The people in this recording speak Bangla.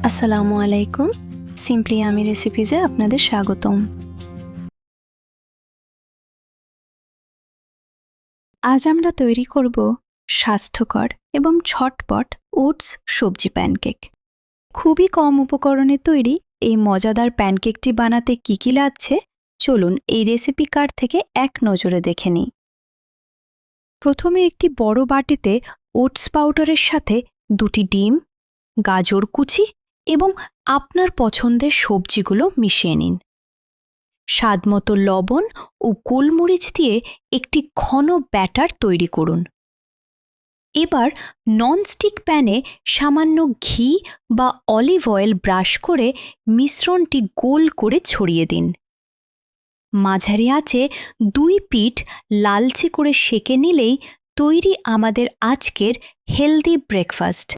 আসসালামু আলাইকুম। সিম্পলি আমি রেসিপিজে আপনাদের স্বাগতম। আজ আমরা তৈরি করব স্বাস্থ্যকর এবং ঝটপট ওটস সবজি প্যানকেক। খুবই কম উপকরণে তৈরি এই মজাদার প্যানকেকটি বানাতে কী কী লাগছে চলুন এই রেসিপি কার্ড থেকে এক নজরে দেখে নিই। প্রথমে একটি বড় বাটিতে ওটস পাউডারের সাথে 2টি ডিম, গাজর কুচি এবং আপনার পছন্দের সবজিগুলো মিশিয়ে নিন। স্বাদমতো লবণ ও গোলমরিচ দিয়ে একটি ঘন ব্যাটার তৈরি করুন। এবার ননস্টিক প্যানে সামান্য ঘি বা অলিভ অয়েল ব্রাশ করে মিশ্রণটি গোল করে ছড়িয়ে দিন। মাঝারি আঁচে 2 পিঠ লালচে করে সেঁকে নিলেই তৈরি আমাদের আজকের হেলদি ব্রেকফাস্ট।